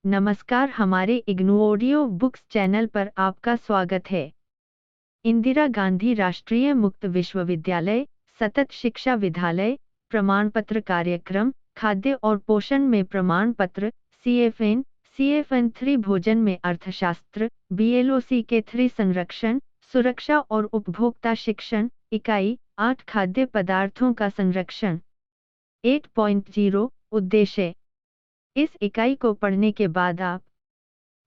नमस्कार, हमारे IGNOU audio books channel पर आपका स्वागत है। इंदिरा गांधी राष्ट्रीय मुक्त विश्वविद्यालय सतत शिक्षा विद्यालय प्रमाण पत्र कार्यक्रम खाद्य और पोषण में प्रमाण पत्र CFN 3 भोजन में अर्थशास्त्र BLOC के 3 संरक्षण सुरक्षा और उपभोक्ता शिक्षण इकाई 8 खाद्य पदार्थों का संरक्षण 8.0 उद्देश्य। इस इकाई को पढ़ने के बाद आप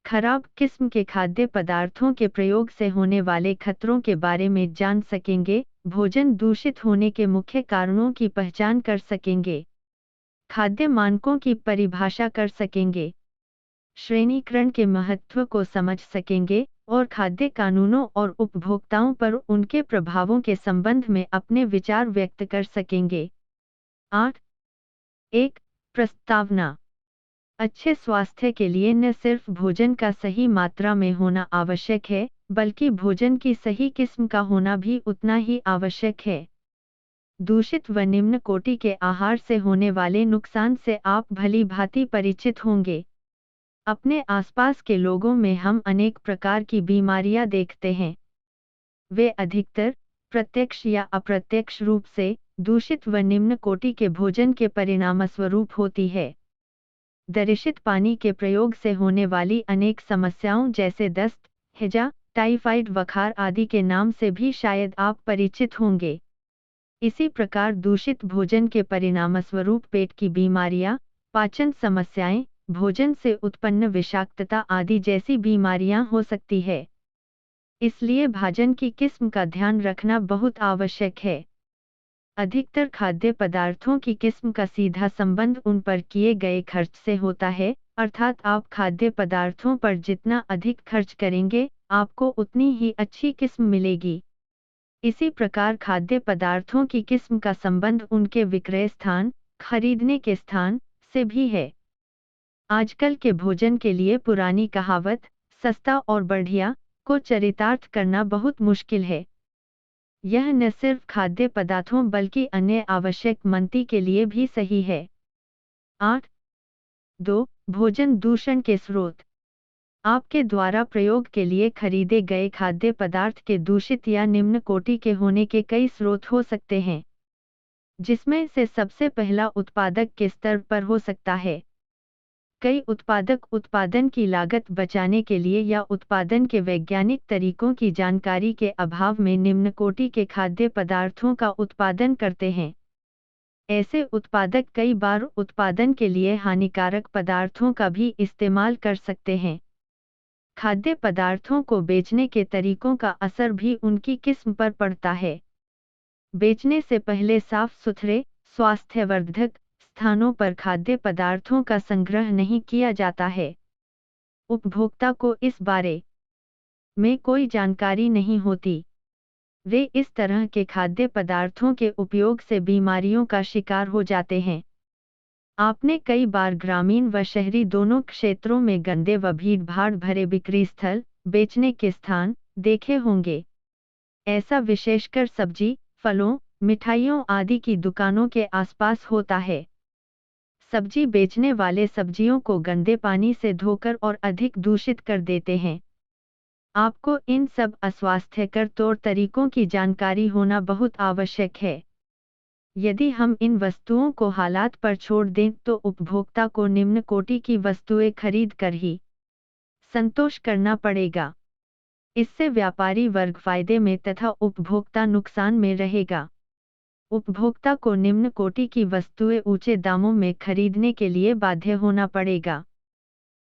खराब किस्म के खाद्य पदार्थों के प्रयोग से होने वाले खतरों के बारे में जान सकेंगे, भोजन दूषित होने के मुख्य कारणों की पहचान कर सकेंगे, खाद्य मानकों की परिभाषा कर सकेंगे, श्रेणीकरण के महत्व को समझ सकेंगे और खाद्य कानूनों और उपभोक्ताओं पर उनके प्रभावों के संबंध में अपने विचार व्यक्त कर सकेंगे। 8.1 प्रस्तावना। अच्छे स्वास्थ्य के लिए न सिर्फ भोजन का सही मात्रा में होना आवश्यक है, बल्कि भोजन की सही किस्म का होना भी उतना ही आवश्यक है। दूषित व निम्न कोटि के आहार से होने वाले नुकसान से आप भली भांति परिचित होंगे। अपने आसपास के लोगों में हम अनेक प्रकार की बीमारियां देखते हैं। वे अधिकतर प्रत्यक्ष या अप्रत्यक्ष रूप से दूषित व निम्न कोटि के भोजन के परिणामस्वरूप होती है। दूषित पानी के प्रयोग से होने वाली अनेक समस्याओं जैसे दस्त, हैजा, टाइफाइड बुखार आदि के नाम से भी शायद आप परिचित होंगे। इसी प्रकार दूषित भोजन के परिणामस्वरूप पेट की बीमारियां, पाचन समस्याएं, भोजन से उत्पन्न विषाक्तता आदि जैसी बीमारियां हो सकती है। इसलिए भोजन की किस्म का ध्यान रखना बहुत आवश्यक है। अधिकतर खाद्य पदार्थों की किस्म का सीधा संबंध उन पर किए गए खर्च से होता है, अर्थात आप खाद्य पदार्थों पर जितना अधिक खर्च करेंगे, आपको उतनी ही अच्छी किस्म मिलेगी। इसी प्रकार खाद्य पदार्थों की किस्म का संबंध उनके विक्रय स्थान, खरीदने के स्थान से भी है। आजकल के भोजन के लिए पुरानी कहावत, सस्ता और बढ़िया, को चरितार्थ करना बहुत मुश्किल है। यह न सिर्फ खाद्य पदार्थों बल्कि अन्य आवश्यक मंती के लिए भी सही है। 8.2 भोजन दूषण के स्रोत। आपके द्वारा प्रयोग के लिए खरीदे गए खाद्य पदार्थ के दूषित या निम्न कोटि के होने के कई स्रोत हो सकते हैं, जिसमें से सबसे पहला उत्पादक के स्तर पर हो सकता है। कई उत्पादक उत्पादन की लागत बचाने के लिए या उत्पादन के वैज्ञानिक तरीकों की जानकारी के अभाव में निम्न कोटि के खाद्य पदार्थों का उत्पादन करते हैं। ऐसे उत्पादक कई बार उत्पादन के लिए हानिकारक पदार्थों का भी इस्तेमाल कर सकते हैं। खाद्य पदार्थों को बेचने के तरीकों का असर भी उनकी किस्म पर पड़ता है। बेचने से पहले साफ सुथरे, स्वास्थ्यवर्धक स्थानों पर खाद्य पदार्थों का संग्रह नहीं किया जाता है। उपभोक्ता को इस बारे में कोई जानकारी नहीं होती। वे इस तरह के खाद्य पदार्थों के उपयोग से बीमारियों का शिकार हो जाते हैं। आपने कई बार ग्रामीण व शहरी दोनों क्षेत्रों में गंदे व भीड़-भाड़ भरे बिक्री स्थल, बेचने के स्थान देखे होंगे। ऐसा विशेषकर सब्जी, फलों, मिठाइयों आदि की दुकानों के आसपास होता है। सब्जी बेचने वाले सब्जियों को गंदे पानी से धोकर और अधिक दूषित कर देते हैं। आपको इन सब अस्वास्थ्यकर तौर तरीकों की जानकारी होना बहुत आवश्यक है। यदि हम इन वस्तुओं को हालात पर छोड़ दें तो उपभोक्ता को निम्न कोटि की वस्तुएं खरीद कर ही संतोष करना पड़ेगा। इससे व्यापारी वर्ग फायदे में तथा उपभोक्ता नुकसान में रहेगा। उपभोक्ता को निम्न कोटि की वस्तुएं ऊंचे दामों में खरीदने के लिए बाध्य होना पड़ेगा।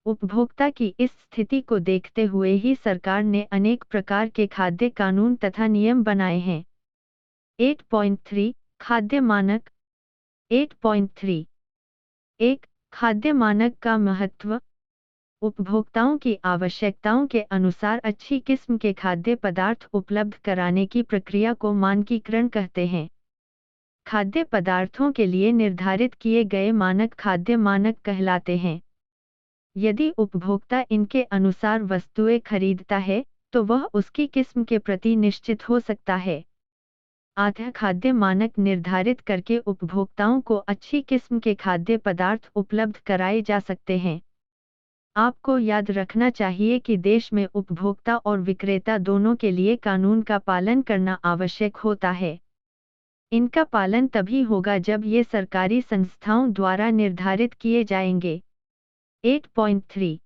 उपभोक्ता की इस स्थिति को देखते हुए ही सरकार ने अनेक प्रकार के खाद्य कानून तथा नियम बनाए हैं। 8.3 खाद्य मानक। 8.3 एक खाद्य मानक का महत्व। उपभोक्ताओं की आवश्यकताओं के अनुसार अच्छी किस्म के खाद्य पदार्थ उपलब्ध कराने की प्रक्रिया को मानकीकरण कहते हैं। खाद्य पदार्थों के लिए निर्धारित किए गए मानक खाद्य मानक कहलाते हैं। यदि उपभोक्ता इनके अनुसार वस्तुएं खरीदता है, तो वह उसकी किस्म के प्रति निश्चित हो सकता है। आधा खाद्य मानक निर्धारित करके उपभोक्ताओं को अच्छी किस्म के खाद्य पदार्थ उपलब्ध कराए जा सकते हैं। आपको याद रखना चाहिए कि देश में उपभोक्ता और विक्रेता दोनों के लिए कानून का पालन करना आवश्यक होता है। इनका पालन तभी होगा जब ये सरकारी संस्थाओं द्वारा निर्धारित किए जाएंगे। 8.3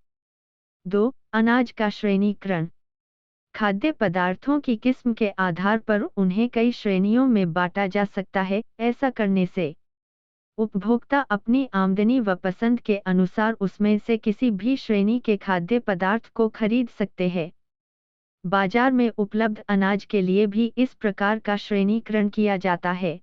2. अनाज का श्रेणीकरण। खाद्य पदार्थों की किस्म के आधार पर उन्हें कई श्रेणियों में बांटा जा सकता है। ऐसा करने से उपभोक्ता अपनी आमदनी व पसंद के अनुसार उसमें से किसी भी श्रेणी के खाद्य पदार्थ को खरीद सकते हैं। बाजार में उपलब्ध अनाज के लिए भी इस प्रकार का श्रेणीकरण किया जाता है।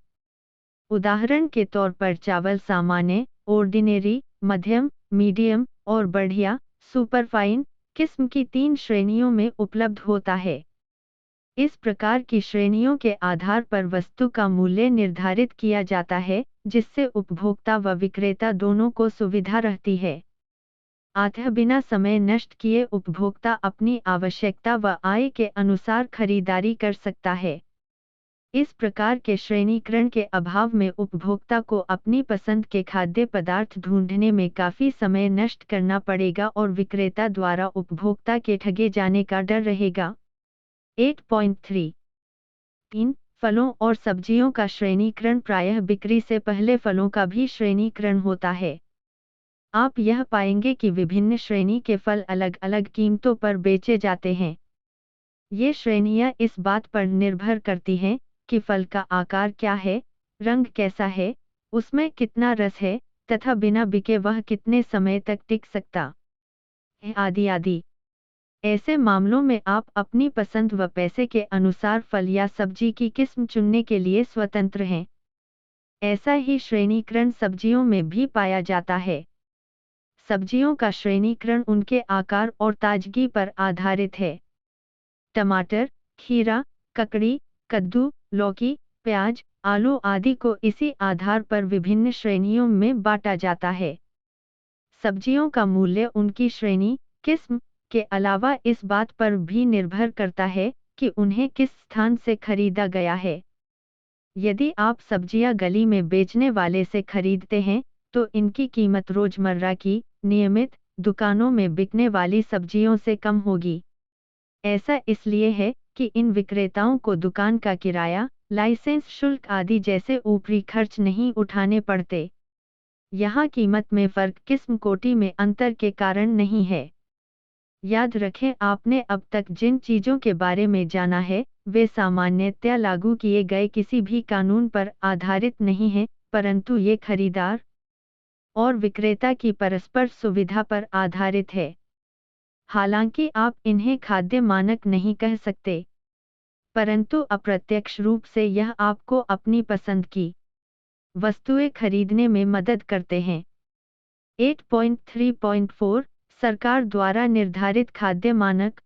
उदाहरण के तौर पर चावल सामान्य, ऑर्डिनरी, मध्यम, मीडियम और बढ़िया, सुपरफाइन किस्म की 3 श्रेणियों में उपलब्ध होता है। इस प्रकार की श्रेणियों के आधार पर वस्तु का मूल्य निर्धारित किया जाता है, जिससे उपभोक्ता व विक्रेता दोनों को सुविधा रहती है। अतः बिना समय नष्ट किए उपभोक्ता अपनी आवश्यकता व आय के अनुसार खरीदारी कर सकता है। इस प्रकार के श्रेणीकरण के अभाव में उपभोक्ता को अपनी पसंद के खाद्य पदार्थ ढूंढने में काफी समय नष्ट करना पड़ेगा और विक्रेता द्वारा उपभोक्ता के ठगे जाने का डर रहेगा। 8.3 3. फलों और सब्जियों का श्रेणीकरण। प्रायः बिक्री से पहले फलों का भी श्रेणीकरण होता है। आप यह पाएंगे कि विभिन्न श्रेणी के फल अलग अलग कीमतों पर बेचे जाते हैं। ये श्रेणियां इस बात पर निर्भर करती हैं कि फल का आकार क्या है, रंग कैसा है, उसमें कितना रस है तथा बिना बिके वह कितने समय तक टिक सकता है, आदि आदि। ऐसे मामलों में आप अपनी पसंद व पैसे के अनुसार फल या सब्जी की किस्म चुनने के लिए स्वतंत्र हैं। ऐसा ही श्रेणीकरण सब्जियों में भी पाया जाता है। सब्जियों का श्रेणीकरण उनके आकार और ताजगी पर आधारित है। टमाटर, खीरा, ककड़ी, कद्दू, लौकी, प्याज, आलू आदि को इसी आधार पर विभिन्न श्रेणियों में बांटा जाता है। सब्जियों का मूल्य उनकी श्रेणी, किस्म के अलावा इस बात पर भी निर्भर करता है कि उन्हें किस स्थान से खरीदा गया है। यदि आप सब्जियां गली में बेचने वाले से खरीदते हैं, तो इनकी कीमत रोजमर्रा की नियमित दुकानों में बिकने वाली सब्जियों से कम होगी। ऐसा इसलिए है कि इन विक्रेताओं को दुकान का किराया, लाइसेंस शुल्क आदि जैसे ऊपरी खर्च नहीं उठाने पड़ते। यहाँ कीमत में फर्क किस्म कोटि में अंतर के कारण नहीं है। याद रखें, आपने अब तक जिन चीजों के बारे में जाना है, वे सामान्यतया लागू किए गए किसी भी कानून पर आधारित नहीं हैं, परंतु ये खरीदार और विक्रेता की परस्पर सुविधा पर आधारित है। हालांकि आप इन्हें खाद्य मानक नहीं कह सकते, परंतु अप्रत्यक्ष रूप से यह आपको अपनी पसंद की वस्तुएं खरीदने में मदद करते हैं। 8.3.4 सरकार द्वारा निर्धारित खाद्य मानक।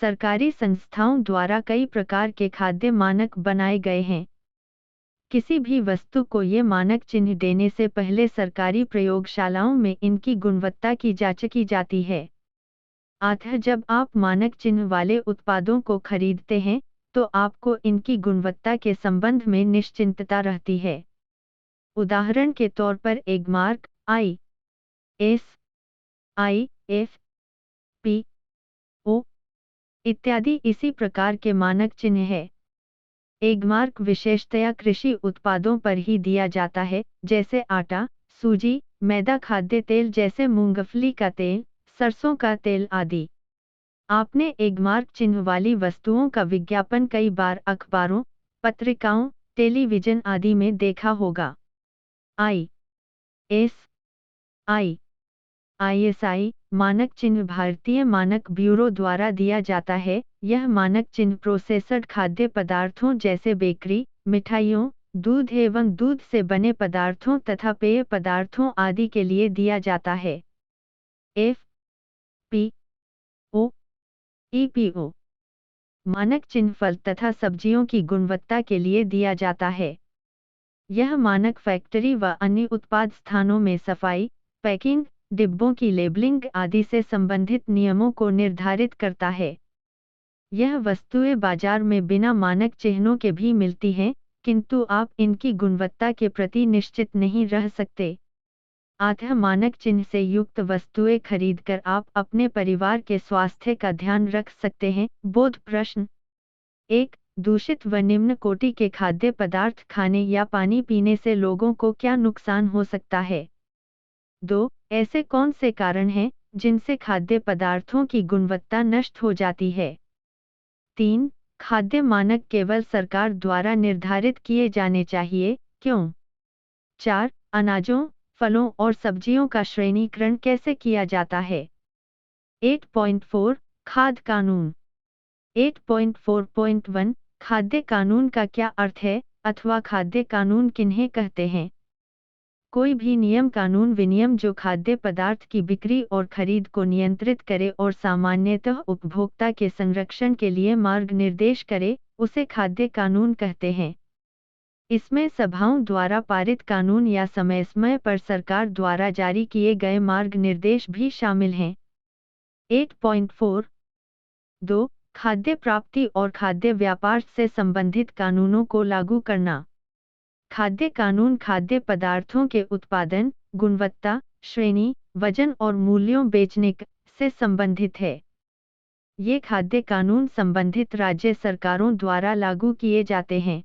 सरकारी संस्थाओं द्वारा कई प्रकार के खाद्य मानक बनाए गए हैं। किसी भी वस्तु को ये मानक चिन्ह देने से पहले सरकारी प्रयोगशालाओं में इनकी गुणवत्ता की जांच की जाती है। अतः जब आप मानक चिन्ह वाले उत्पादों को खरीदते हैं, तो आपको इनकी गुणवत्ता के संबंध में निश्चिंतता रहती है। उदाहरण के तौर पर एगमार्क, ISO इत्यादि इसी प्रकार के मानक चिन्ह है। एगमार्क विशेषतया कृषि उत्पादों पर ही दिया जाता है, जैसे आटा, सूजी, मैदा, खाद्य तेल जैसे मूंगफली का तेल, सरसों का तेल आदि। आपने एगमार्क चिन्ह वाली वस्तुओं का विज्ञापन कई बार अखबारों, पत्रिकाओं, टेलीविजन आदि में देखा होगा। ISI मानक चिन्ह भारतीय मानक ब्यूरो द्वारा दिया जाता है। यह मानक चिन्ह प्रोसेस्ड खाद्य पदार्थों जैसे बेकरी, मिठाइयों, दूध एवं दूध से बने पदार्थों तथा पेय पदार्थों आदि के लिए दिया जाता है। FPO EPO मानक चिन्ह फल तथा सब्जियों की गुणवत्ता के लिए दिया जाता है। यह मानक फैक्ट्री व अन्य उत्पाद स्थानों में सफाई, पैकिंग, डिब्बों की लेबलिंग आदि से संबंधित नियमों को निर्धारित करता है। यह वस्तुएं बाजार में बिना मानक चिन्हों के भी मिलती हैं, किंतु आप इनकी गुणवत्ता के प्रति निश्चित नहीं रह सकते। आधार मानक चिन्ह से युक्त वस्तुएं खरीदकर आप अपने परिवार के स्वास्थ्य का ध्यान रख सकते हैं। बोध प्रश्न 1. दूषित व निम्न कोटि के खाद्य पदार्थ खाने या पानी पीने से लोगों को क्या नुकसान हो सकता है? 2. ऐसे कौन से कारण हैं जिनसे खाद्य पदार्थों की गुणवत्ता नष्ट हो जाती है? 3. खाद्य मानक केवल सरकार द्वारा निर्धारित किए जाने चाहिए, क्यों? 4. अनाजों, फलों और सब्जियों का श्रेणीकरण कैसे किया जाता है? 8.4 खाद्य कानून 8.4.1 खाद्य कानून का क्या अर्थ है अथवा खाद्य कानून किन्हें कहते हैं? कोई भी नियम कानून विनियम जो खाद्य पदार्थ की बिक्री और खरीद को नियंत्रित करे और सामान्यतः उपभोक्ता के संरक्षण के लिए मार्ग निर्देश करे, उसे खाद्य कानून कहते हैं। इसमें सभाओं द्वारा पारित कानून या समय समय पर सरकार द्वारा जारी किए गए मार्ग निर्देश भी शामिल हैं। 8.4 2. खाद्य प्राप्ति और खाद्य व्यापार से संबंधित कानूनों को लागू करना। खाद्य कानून खाद्य पदार्थों के उत्पादन, गुणवत्ता, श्रेणी, वजन और मूल्यों बेचने से संबंधित है। ये खाद्य कानून संबंधित राज्य सरकारों द्वारा लागू किए जाते हैं।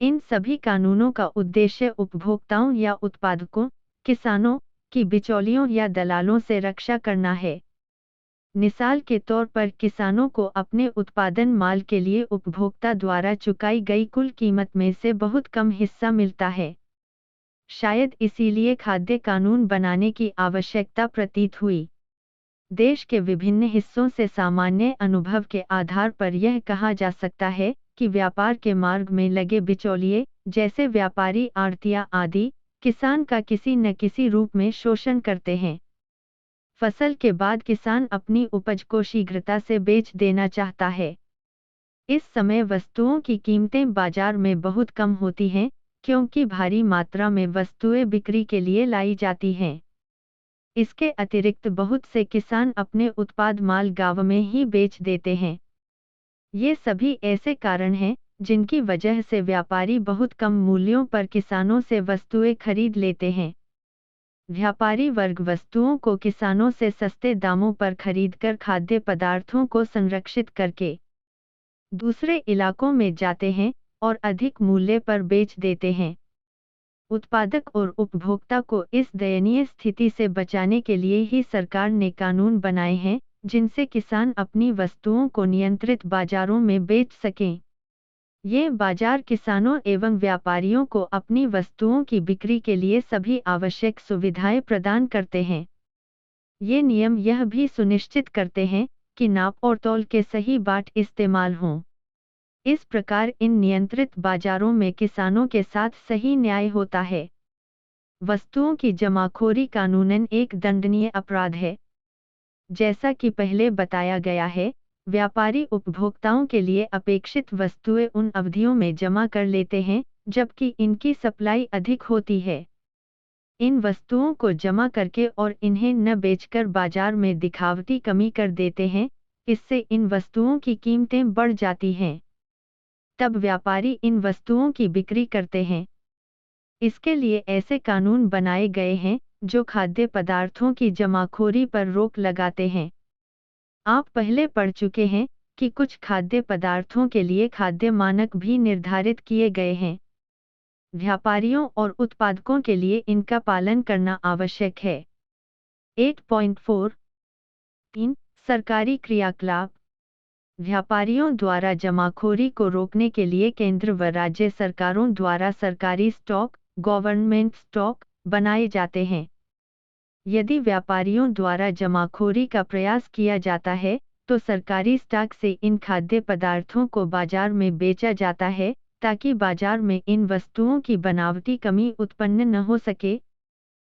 इन सभी कानूनों का उद्देश्य उपभोक्ताओं या उत्पादकों, किसानों की बिचौलियों या दलालों से रक्षा करना है। मिसाल के तौर पर किसानों को अपने उत्पादन माल के लिए उपभोक्ता द्वारा चुकाई गई कुल कीमत में से बहुत कम हिस्सा मिलता है। शायद इसीलिए खाद्य कानून बनाने की आवश्यकता प्रतीत हुई। देश के विभिन्न हिस्सों से सामान्य अनुभव के आधार पर यह कहा जा सकता है कि व्यापार के मार्ग में लगे बिचौलिए, जैसे व्यापारी, आढ़तिया आदि, किसान का किसी न किसी रूप में शोषण करते हैं। फसल के बाद किसान अपनी उपज को शीघ्रता से बेच देना चाहता है। इस समय वस्तुओं की कीमतें बाजार में बहुत कम होती हैं, क्योंकि भारी मात्रा में वस्तुएं बिक्री के लिए लाई जाती हैं। इसके अतिरिक्त बहुत से किसान अपने उत्पाद माल गांव में ही बेच देते हैं। ये सभी ऐसे कारण हैं जिनकी वजह से व्यापारी बहुत कम मूल्यों पर किसानों से वस्तुएं खरीद लेते हैं। व्यापारी वर्ग वस्तुओं को किसानों से सस्ते दामों पर खरीदकर खाद्य पदार्थों को संरक्षित करके दूसरे इलाकों में जाते हैं और अधिक मूल्य पर बेच देते हैं। उत्पादक और उपभोक्ता को इस दयनीय स्थिति से बचाने के लिए ही सरकार ने कानून बनाए हैं, जिनसे किसान अपनी वस्तुओं को नियंत्रित बाजारों में बेच सकें। ये बाजार किसानों एवं व्यापारियों को अपनी वस्तुओं की बिक्री के लिए सभी आवश्यक सुविधाएं प्रदान करते हैं। ये नियम यह भी सुनिश्चित करते हैं कि नाप और तौल के सही बाट इस्तेमाल हों। इस प्रकार इन नियंत्रित बाजारों में किसानों के साथ सही न्याय होता है। वस्तुओं की जमाखोरी कानूनन एक दंडनीय अपराध है। जैसा कि पहले बताया गया है, व्यापारी उपभोक्ताओं के लिए अपेक्षित वस्तुएं उन अवधियों में जमा कर लेते हैं जबकि इनकी सप्लाई अधिक होती है। इन वस्तुओं को जमा करके और इन्हें न बेचकर बाजार में दिखावटी कमी कर देते हैं, इससे इन वस्तुओं की कीमतें बढ़ जाती हैं। तब व्यापारी इन वस्तुओं की बिक्री करते हैं। इसके लिए ऐसे कानून बनाए गए हैं जो खाद्य पदार्थों की जमाखोरी पर रोक लगाते हैं। आप पहले पढ़ चुके हैं कि कुछ खाद्य पदार्थों के लिए खाद्य मानक भी निर्धारित किए गए हैं। व्यापारियों और उत्पादकों के लिए इनका पालन करना आवश्यक है। 8.4 3. सरकारी क्रियाकलाप। व्यापारियों द्वारा जमाखोरी को रोकने के लिए केंद्र व राज्य सरकारों द्वारा सरकारी स्टॉक, गवर्नमेंट स्टॉक, बनाए जाते हैं। यदि व्यापारियों द्वारा जमाखोरी का प्रयास किया जाता है, तो सरकारी स्टॉक से इन खाद्य पदार्थों को बाजार में बेचा जाता है, ताकि बाजार में इन वस्तुओं की बनावटी कमी उत्पन्न न हो सके।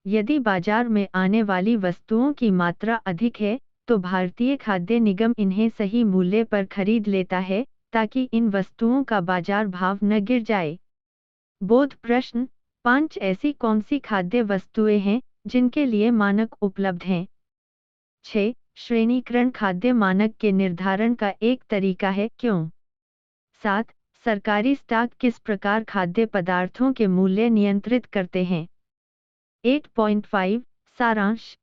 यदि बाजार में आने वाली वस्तुओं की मात्रा अधिक है, तो भारतीय खाद्य निगम इन्हें सही मूल्य पर खरीद लेता है, ताकि इन वस्तुओं का बाजार भाव न गिर जाए। बोध प्रश्न 5 ऐसी कौन सी खाद्य वस्तुएं हैं जिनके लिए मानक उपलब्ध हैं? 6. श्रेणीकरण खाद्य मानक के निर्धारण का एक तरीका है, क्यों? 7. सरकारी स्टॉक किस प्रकार खाद्य पदार्थों के मूल्य नियंत्रित करते हैं? 8.5 सारांश।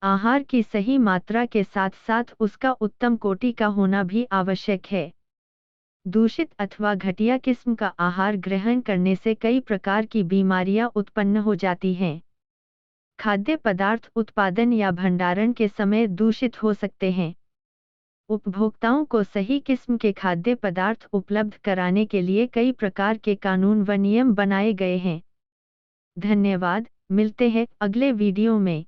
आहार की सही मात्रा के साथ साथ उसका उत्तम कोटि का होना भी आवश्यक है। दूषित अथवा घटिया किस्म का आहार ग्रहण करने से कई प्रकार की बीमारियां उत्पन्न हो जाती हैं। खाद्य पदार्थ उत्पादन या भंडारण के समय दूषित हो सकते हैं। उपभोक्ताओं को सही किस्म के खाद्य पदार्थ उपलब्ध कराने के लिए कई प्रकार के कानून व नियम बनाए गए हैं। धन्यवाद, मिलते हैं अगले वीडियो में।